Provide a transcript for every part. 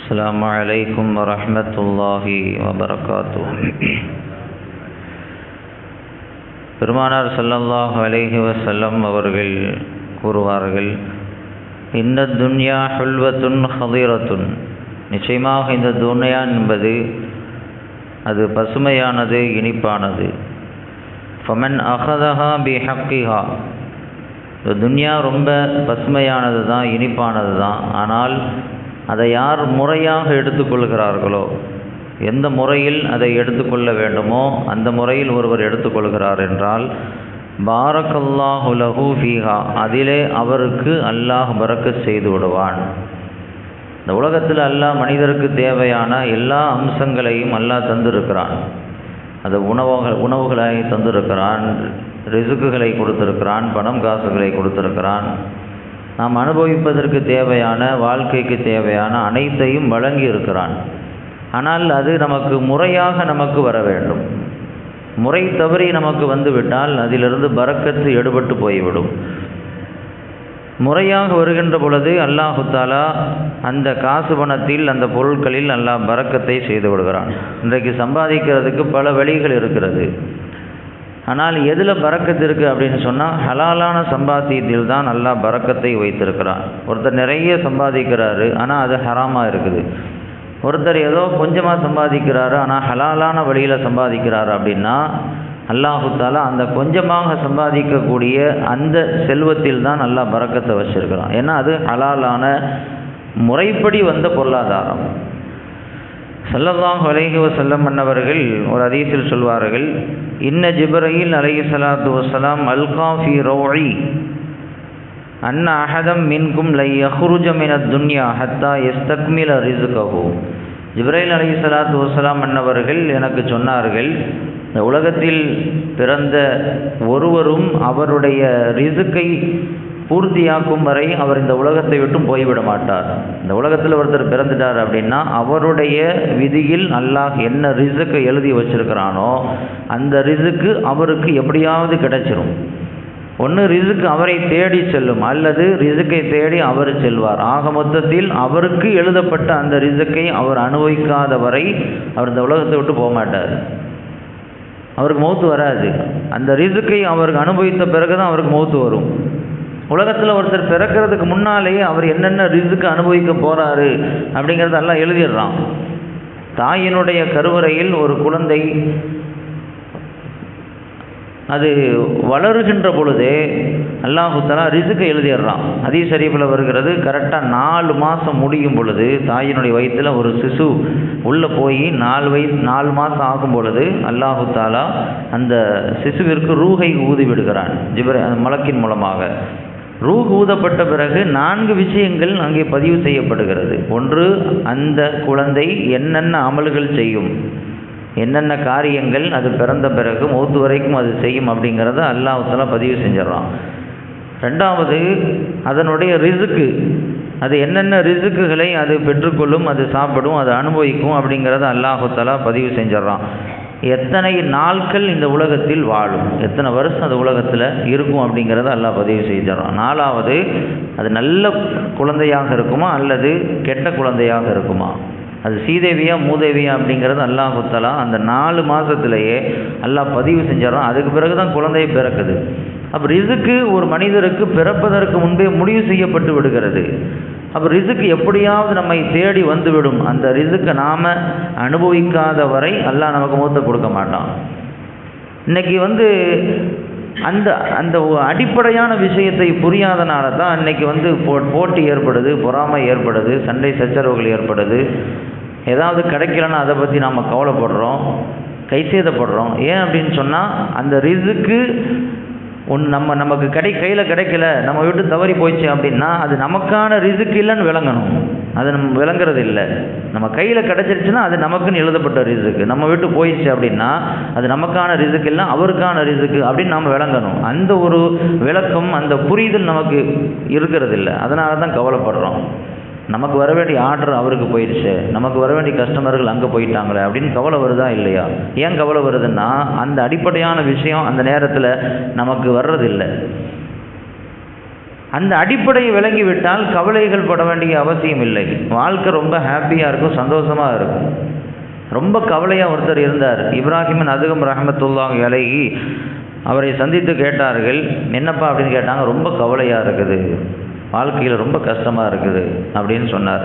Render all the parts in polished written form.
السلام عليكم ورحمة الله وبركاته. பெருமானார் ஸல்லல்லாஹு அலைஹி வஸல்லம் அவர்கள் கூறுவார்கள், இன்ன துன்யா ஹுல்வத்துன் ஹதீரத்துன், நிச்சயமாக இந்த துன்யா என்பது அது பசுமையானது, இனிப்பானது. ஃபமன் அஹதஹா பிஹக்கிஹா, இந்த துன்யா ரொம்ப பசுமையானது தான், இனிப்பானது தான். ஆனால் அதை யார் முறையாக எடுத்துக்கொள்கிறார்களோ, எந்த முறையில் அதை எடுத்துக்கொள்ள வேண்டுமோ அந்த முறையில் ஒருவர் எடுத்துக்கொள்கிறார் என்றால், பாரக்கல்லாஹு லஹு ஃபீஹா, அதிலே அவருக்கு அல்லாஹ் பரக்கத் செய்து விடுவான். இந்த உலகத்தில் அல்லாஹ் மனிதருக்கு தேவையான எல்லா அம்சங்களையும் அல்லாஹ் தந்திருக்கிறான். அது உணவுகளை தந்திருக்கிறான், ரிசுக்குகளை கொடுத்திருக்கிறான், பணம் காசுகளை கொடுத்திருக்கிறான். நாம் அனுபவிப்பதற்கு தேவையான, வாழ்க்கைக்கு தேவையான அனைத்தையும் வழங்கி இருக்கிறான். ஆனால் அது நமக்கு முறையாக நமக்கு வர வேண்டும். முறை தவறி நமக்கு வந்துவிட்டால் அதிலிருந்து பரக்கத்து எடுபட்டு போய்விடும். முறையாக வருகின்ற பொழுது அல்லாஹு தஆலா அந்த காசு பணத்தில், அந்த பொருட்களில் அல்லாஹ் பரக்கத்தை செய்து விடுகிறான். இன்றைக்கு சம்பாதிக்கிறதுக்கு பல வழிகள் இருக்கிறது. ஆனால் எதில் பரக்கத்து இருக்குது அப்படின்னு சொன்னால், ஹலாலான சம்பாத்தியத்தில் தான் அல்லாஹ் பரக்கத்தை வைத்திருக்கிறான். ஒருத்தர் நிறைய சம்பாதிக்கிறாரு, ஆனால் அது ஹராமாக இருக்குது. ஒருத்தர் ஏதோ கொஞ்சமாக சம்பாதிக்கிறாரு, ஆனால் ஹலாலான வழியில் சம்பாதிக்கிறாரு அப்படின்னா, அல்லாஹு தஆலா அந்த கொஞ்சமாக சம்பாதிக்கக்கூடிய அந்த செல்வத்தில் தான் அல்லாஹ் பரக்கத்தை வச்சிருக்கிறான். ஏன்னா அது ஹலாலான முறைப்படி வந்த பொருளாதாரம். ஸல்லல்லாஹு அலைஹி வஸல்லம் அன்னவர்கள் ஒரு ஹதீஸில் சொல்வார்கள், இன்ன ஜிப்ரீல் அலைஹிஸ்ஸலாத்து வஸ்ஸலாம் அல்கா ஃபீ ரௌஇ அன்ன அஹதம் மின்கும் லை யஹ்ருஜ மினத் துன்யா ஹத்தா யஸ்தக்மில ரிஸ்கஹு. ஜிப்ரீல் அலைஹிஸ்ஸலாத்து வஸ்ஸலாம் அன்னவர்கள் எனக்கு சொன்னார்கள், இந்த உலகத்தில் பிறந்த ஒருவரும் அவருடைய ரிஸ்கை பூர்த்தியாக்கும் வரை அவர் இந்த உலகத்தை விட்டும் போய்விட மாட்டார். இந்த உலகத்தில் ஒருத்தர் பிறந்துட்டார் அப்படின்னா அவருடைய விதியில் அல்லாஹ் என்ன ரிஸ்கை எழுதி வச்சிருக்கிறானோ அந்த ரிஸ்க்கு அவருக்கு எப்படியாவது கிடைச்சிரும். ஒன்று ரிஸ்க் அவரை தேடி செல்லும், அல்லது ரிஸ்கை தேடி அவர் செல்வார். ஆக மொத்தத்தில் அவருக்கு எழுதப்பட்ட அந்த ரிஸ்கை அவர் அனுபவிக்காத வரை அவர் இந்த உலகத்தை விட்டு போக மாட்டார். அவருக்கு மௌத்து வராது. அந்த ரிஸ்கை அவருக்கு அனுபவித்த பிறகு தான் அவருக்கு மௌத்து வரும். உலகத்தில் ஒருத்தர் பிறக்கிறதுக்கு முன்னாலேயே அவர் என்னென்ன ரிஸ்க்கு அனுபவிக்க போகிறாரு அப்படிங்கிறத எல்லாம் எழுதிடுறான். தாயினுடைய கருவறையில் ஒரு குழந்தை அது வளருகின்ற பொழுதே அல்லாஹு தஆலா ரிஸ்கை எழுதிடுறான். ஹதீஸ் ஷரீஃபில் வருகிறது, கரெக்டாக 4 மாதம் முடியும் பொழுது தாயினுடைய வயிற்றில் ஒரு சிசு உள்ளே போய் 4 மாதம் ஆகும் பொழுது அல்லாஹு தஆலா அந்த சிசுவிற்கு ரூஹை ஊதி விடுகிறான். மலக்கின் மூலமாக ரூஹ் ஊதப்பட்ட பிறகு 4 விஷயங்கள் அங்கே பதிவு செய்யப்படுகிறது. ஒன்று, அந்த குழந்தை என்னென்ன அமல்கள் செய்யும், என்னென்ன காரியங்கள் அது பிறந்த பிறகு மௌத்து வரைக்கும் அது செய்யும் அப்படிங்கிறத அல்லாஹ் தஆலா பதிவு செஞ்சிடறான். ரெண்டாவது, அதனுடைய ரிஸ்க்கு, அது என்னென்ன ரிஸ்க்குகளை அது பெற்றுக்கொள்ளும், அது சாப்பிடும், அது அனுபவிக்கும் அப்படிங்கிறத அல்லாஹ் தஆலா பதிவு செஞ்சிடறான். எத்தனை நாட்கள் இந்த உலகத்தில் வாழும், எத்தனை வருஷம் அது உலகத்தில் இருக்கும் அப்படிங்கிறத அல்லாஹ் பதிவு செஞ்சிடறான். நாலாவது, அது நல்ல குழந்தையாக இருக்குமா அல்லது கெட்ட குழந்தையாக இருக்குமா, அது சீதேவியா மூதேவியா அப்படிங்கிறது அல்லாஹ் தஆலா அந்த 4 மாதத்திலேயே அல்லாஹ் பதிவு செஞ்சிடறான். அதுக்கு பிறகு தான் குழந்தையை பிறக்குது. அப்போ ரிஸ்க்கு ஒரு மனிதருக்கு பிறப்பதற்கு முன்பே முடிவு செய்யப்பட்டு விடுகிறது. அப்போ ரிஸ்க்கு எப்படியாவது நம்மை தேடி வந்துவிடும். அந்த ரிஸ்க்கை நாம் அனுபவிக்காத வரை அல்லாஹ் நமக்கு மௌத்தை கொடுக்க மாட்டான். இன்றைக்கி அந்த அந்த அடிப்படையான விஷயத்தை புரியாதனால தான் இன்றைக்கி போட்டி ஏற்படுது, பொறாமை ஏற்படுது, சண்டை சச்சரவுகள் ஏற்படுது. ஏதாவது கிடைக்கலன்னா அதை பற்றி நாம் கவலைப்படுறோம், கைசேதப்படுறோம். ஏன் அப்படின்னு சொன்னால், அந்த ரிஸ்க்கு நமக்கு கையில் கிடைக்கல, நம்ம விட்டு தவறி போயிடுச்சு அப்படின்னா அது நமக்கான ரிஸ்க் இல்லைன்னு விளங்கணும். அது நம்ம விளங்குறது இல்லை. நம்ம கையில் கிடச்சிருச்சுன்னா அது நமக்குன்னு எழுதப்பட்ட ரிஸ்க்கு. நம்ம விட்டு போயிடுச்சு அப்படின்னா அது நமக்கான ரிஸ்க் இல்லை, அவருக்கான ரிஸ்க்கு அப்படின்னு நம்ம விளங்கணும். அந்த ஒரு விளக்கம், அந்த புரிதல் நமக்கு இருக்கிறது இல்லை. அதனால தான் கவலைப்படுறோம். நமக்கு வர வேண்டிய ஆர்டர் அவருக்கு போயிடுச்சு, நமக்கு வர வேண்டிய கஸ்டமர்கள் அங்கே போயிட்டாங்களே அப்படின்னு கவலை வருதா இல்லையா? ஏன் கவலை வருதுன்னா, அந்த அடிப்படையான விஷயம் அந்த நேரத்தில் நமக்கு வர்றதில்லை. அந்த அடிப்படையை விளங்கிவிட்டால் கவலைகள் பட வேண்டிய அவசியம் இல்லை. வாழ்க்கை ரொம்ப ஹாப்பியாக இருக்கும், சந்தோஷமாக இருக்கும். ரொம்ப கவலையாக ஒருத்தர் இருந்தார், இப்ராஹிம் அதுகம் ரஹமத்துல்லாஹி அலைஹி. அவரை சந்தித்து கேட்டார்கள், என்னப்பா அப்படின்னு கேட்டாங்க. ரொம்ப கவலையாக இருக்குது, வாழ்க்கையில் ரொம்ப கஷ்டமாக இருக்குது அப்படின்னு சொன்னார்.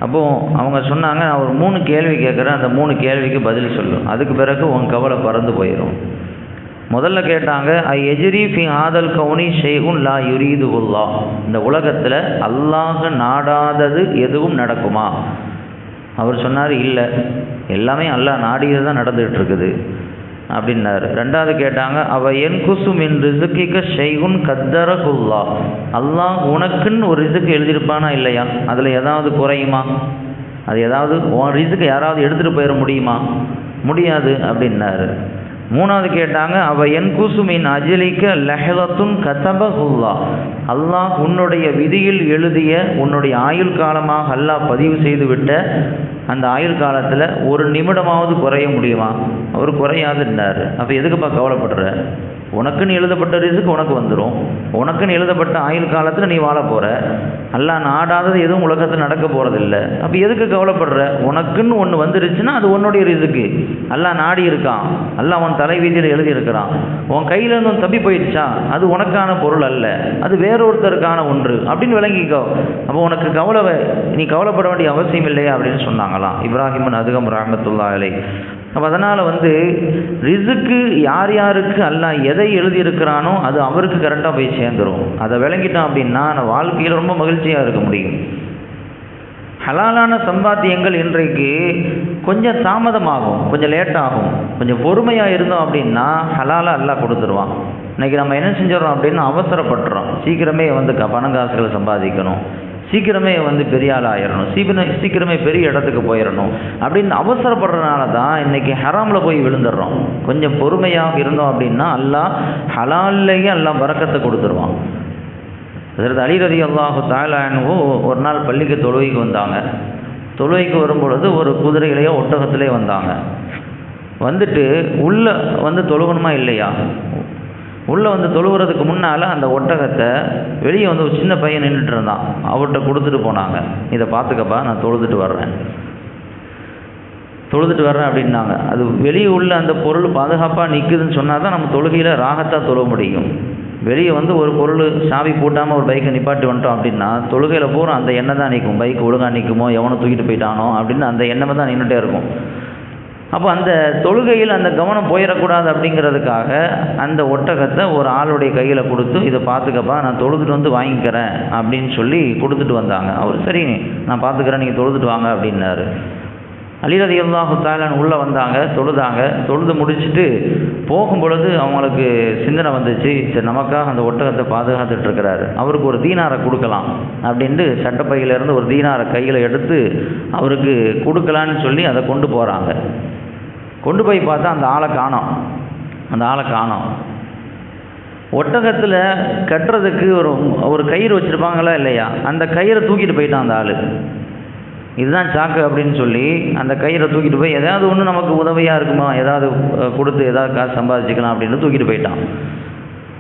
அப்போது அவங்க சொன்னாங்க, நான் ஒரு 3 கேள்வி கேட்குறேன், அந்த 3 கேள்விக்கு பதில் சொல்லும், அதுக்கு பிறகு உன் கவலை பறந்து போயிடும். முதல்ல கேட்டாங்க, எஜ்ரி ஃபி ஆதல் கவுனி ஷெய்குன் லா யுரீதுல்லாஹ், இந்த உலகத்தில் அல்லாஹ் நாடாதது எதுவும் நடக்குமா? அவர் சொன்னார், இல்லை, எல்லாமே அல்லாஹ் நாடியது தான் நடந்துகிட்டு இருக்குது அப்படின்னாரு. ரெண்டாவது கேட்டாங்க, அவ என் குசும் என் ரிசுக்கிக்க ஷெய்குன் கத்தரகுல்லாஹ், அல்லாஹ் உனக்குன்னு ஒரு ரிசுக்கு எழுதியிருப்பானா இல்லையா, அதில் ஏதாவது குறையுமா? அது ஏதாவது உன் ரிசுக்கு யாராவது எடுத்துகிட்டு போயிட முடியுமா? முடியாது அப்படின்னாரு. மூணாவது கேட்டாங்க, அவ என் குசுமின் அஜலிக்க லஹலத்துன் கதபகுல்லாஹ், அல்லாஹ் உன்னுடைய விதியில் எழுதிய உன்னுடைய ஆயுள் காலமாக அல்லாஹ் பதிவு செய்து விட்ட அந்த ஆயுள் காலத்தில் ஒரு நிமிடமாவது குறைய முடியுமா? அவர் குறையாதுன்னாரு. அப்போ எதுக்குப்பா கவலைப்படுற? உனக்குன்னு எழுதப்பட்ட ரிஸ்க் உனக்கு வந்துடும், உனக்குன்னு எழுதப்பட்ட ஆயுள் காலத்தில் நீ வாழ போகிற, அல்லாஹ் நாடாதது எதுவும் உலகத்தில் நடக்க போகிறதில்ல. அப்போ எதுக்கு கவலைப்படுற? உனக்குன்னு ஒன்று வந்துருச்சுன்னா அது உன்னுடைய ரிஸ்க்கு, அல்லாஹ் நாடி இருக்கான், அல்லாஹ் உன் தலைவீதியில் எழுதியிருக்கிறான். உன் கையிலேருந்து ஒன்று தப்பி போயிடுச்சா, அது உனக்கான பொருள் அல்ல, அது வேறொருத்தருக்கான ஒன்று அப்படின்னு விளங்கிக்கோ. அப்போ உனக்கு நீ கவலைப்பட வேண்டிய அவசியம் இல்லையா அப்படின்னு சொன்னாங்களாம் இப்ராஹிம் அதுகம் ரஹ்மத்துல்லாஹி அலைஹி. அப்போ அதனால் ரிஸ்க்கு யார் யாருக்கு அல்லாஹ் எதை எழுதியிருக்கிறானோ அது அவருக்கு கரெக்டாக போய் சேர்ந்துடும். அதை விளங்கிட்டோம் அப்படின்னா நான் வாழ்க்கையில் ரொம்ப மகிழ்ச்சியாக இருக்க முடியும். ஹலாலான சம்பாத்தியங்கள் இன்றைக்கு கொஞ்சம் தாமதமாகும், கொஞ்சம் லேட்டாகும். கொஞ்சம் பொறுமையாக இருந்தோம் அப்படின்னா ஹலாலாக அல்லாஹ் கொடுத்துருவான். இன்றைக்கி நம்ம என்ன செஞ்சிடறோம் அப்படின்னா அவசரப்படுறோம், சீக்கிரமே பணம் காசுகளை சம்பாதிக்கணும், சீக்கிரமே பெரிய ஆள் ஆயிடணும், சீக்கிரமே பெரிய இடத்துக்கு போயிடணும் அப்படின்னு அவசரப்படுறதுனால தான் இன்றைக்கி ஹராமில் போய் விழுந்துடுறோம். கொஞ்சம் பொறுமையாக இருந்தோம் அப்படின்னா அல்லாஹ் ஹலால்லையே அல்லாஹ் பரக்கத்தை கொடுத்துருவான். அதற்கு அலி ரலியல்லாஹு தஆலா அன்ஹு ஒரு நாள் பள்ளிக்கு தொழுகைக்கு வந்தாங்க. தொழுகைக்கு வரும்பொழுது ஒரு குதிரையிலேயோ ஒட்டகத்திலே வந்தாங்க. வந்துட்டு உள்ளே தொழுகணுமா இல்லையா, உள்ளே தொழுகிறதுக்கு முன்னால் அந்த ஒட்டகத்தை வெளியே ஒரு சின்ன பையன் நின்றுட்டு இருந்தான், அவர்கிட்ட கொடுத்துட்டு போனாங்க. இதை பார்த்துக்கப்பா, நான் தொழுதுட்டு வர்றேன் அப்படின்னாங்க. அது வெளியே உள்ள அந்த பொருள் பாதுகாப்பாக நிற்குதுன்னு சொன்னால் தான் நம்ம தொழுகையில் ராகத்தாக தொழ முடியும். வெளியே ஒரு பொருள் சாவி போட்டாமல் ஒரு பைக்கை நிப்பாட்டி வந்துட்டோம் அப்படின்னா தொழுகையில் பூரா அந்த எண்ணெய் தான் நிற்கும். பைக் ஒழுங்காக நிற்குமோ, எவனோ தூக்கிட்டு போயிட்டானோ அப்படின்னு அந்த எண்ணமே தான் நின்றுட்டே இருக்கும். அப்போ அந்த தொழுகையில் அந்த கவனம் போயிடக்கூடாது அப்படிங்கிறதுக்காக அந்த ஒட்டகத்தை ஒரு ஆளுடைய கையில் கொடுத்து, இதை பார்த்துக்கப்பா, நான் தொழுதுட்டு வாங்கிக்கிறேன் அப்படின்னு சொல்லி கொடுத்துட்டு வந்தாங்க. அவர் சரி நான் பார்த்துக்கிறேன், நீங்கள் தொழுதுட்டு வாங்க அப்படின்னாரு. அலி ரலியல்லாஹு தஆலா உள்ளே வந்தாங்க, தொழுது முடிச்சுட்டு போகும்பொழுது அவங்களுக்கு சிந்தனை வந்துச்சு, சரி நமக்காக அந்த ஒட்டகத்தை பாதுகாத்துட்டு இருக்கிறாரு, அவருக்கு ஒரு தீனாரை கொடுக்கலாம் அப்படின்ட்டு சட்டப்பையிலேருந்து ஒரு தீனாரை கையில் எடுத்து அவருக்கு கொடுக்கலான்னு சொல்லி அதை கொண்டு போகிறாங்க. கொண்டு போய் பார்த்தா அந்த ஆளை காணோம். ஒட்டகத்தில் கட்டுறதுக்கு ஒரு கயிறு வச்சுருப்பாங்களா இல்லையா, அந்த கயிறை தூக்கிட்டு போயிட்டான் அந்த ஆள். இதுதான் சாக்கு அப்படின்னு சொல்லி அந்த கயிறை தூக்கிட்டு போய் ஏதாவது ஒன்று நமக்கு உதவியாக இருக்குமா, ஏதாவது கொடுத்து ஏதாவது காசு சம்பாதிச்சுக்கலாம் அப்படின்னு தூக்கிட்டு போயிட்டான்.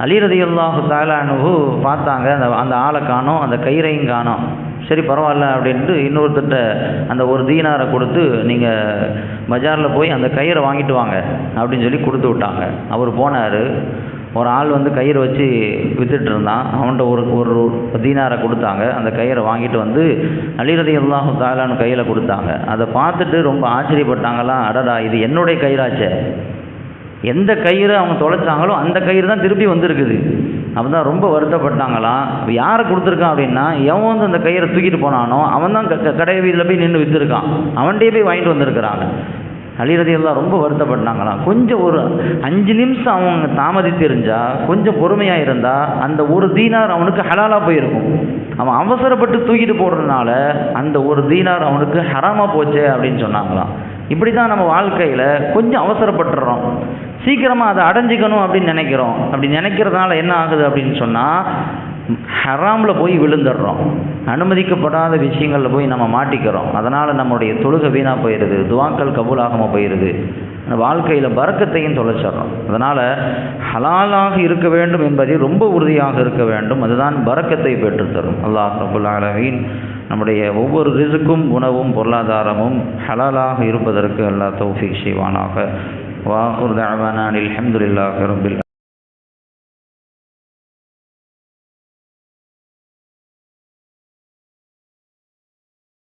அலி ரலியல்லாஹு தஆலா அன்ஹு பார்த்தாங்க, அந்த ஆளை காணோம், அந்த கயிறையும் காணோம். சரி பரவாயில்ல அப்படின்ட்டு இன்னொருத்தட்ட அந்த ஒரு தீனாரை கொடுத்து, நீங்கள் பஜாரில் போய் அந்த கயிறை வாங்கிட்டு வாங்க அப்படின்னு சொல்லி கொடுத்து விட்டாங்க. அவர் போனார். ஒரு ஆள் கயிறை வச்சு விற்றுட்டு இருந்தான், அவன்கிட்ட ஒரு தீனாரை கொடுத்தாங்க. அந்த கயிறை வாங்கிட்டு அலி ரலியல்லாஹு தஆலான்னு கையில் கொடுத்தாங்க. அதை பார்த்துட்டு ரொம்ப ஆச்சரியப்பட்டாங்களாம், அடடா இது என்னுடைய கயிறாச்சே, எந்த கயிறு அவங்க தொலைச்சாங்களோ அந்த கயிறு தான் திருப்பி வந்திருக்குது. அப்போ தான் ரொம்ப வருத்தப்பட்டாங்களாம். யாரை கொடுத்துருக்கான் அப்படின்னா, எவன் அந்த கயிறை தூக்கிட்டு போனானோ அவன் தான் கடை வீதியில் போய் நின்று விற்றுருக்கான், அவன்கிட்டே போய் வாங்கிட்டு வந்திருக்கிறாங்க. அலி ரலியல்லாஹு ரொம்ப வருத்தப்பட்டாங்களாம். கொஞ்சம் ஒரு 5 நிமிஷம் அவங்க தாமதித்து இருந்தால், கொஞ்சம் பொறுமையாக இருந்தால் அந்த ஒரு தீனார் அவனுக்கு ஹலாலாக போயிருக்கும். அவன் அவசரப்பட்டு தூக்கிட்டு போடுறதுனால அந்த ஒரு தீனார் அவனுக்கு ஹராமாக போச்சே அப்படின்னு சொன்னாங்களாம். இப்படி தான் நம்ம வாழ்க்கையில் கொஞ்சம் அவசரப்பட்டுறோம், சீக்கிரமாக அதை அடைஞ்சிக்கணும் அப்படின்னு நினைக்கிறோம். அப்படி நினைக்கிறதுனால என்ன ஆகுது அப்படின்னு சொன்னால், ஹராமில் போய் விழுந்துடுறோம், அனுமதிக்கப்படாத விஷயங்களில் போய் நம்ம மாட்டிக்கிறோம். அதனால் நம்முடைய தொழுகை வீணாக போயிடுது, துவாக்கள் கபூலாகாமல் போயிடுது, வாழ்க்கையில் பரக்கத்தையும் தொலைச்சிட்றோம். அதனால் ஹலாலாக இருக்க வேண்டும் என்பதை ரொம்ப உறுதியாக இருக்க வேண்டும். அதுதான் பரக்கத்தை பெற்றுத்தரும். அல்லாஹ் ரப்புல் ஆலமீன் நம்முடைய ஒவ்வொரு ரிஸ்க்கும் உணவும் பொருளாதாரமும் ஹலாலாக இருப்பதற்கு அல்லாஹ் தௌஃபீக் செய்வானாக. வா ஆகிரு தஅவானா அல்ஹம்துலில்லாஹி ரப்பில்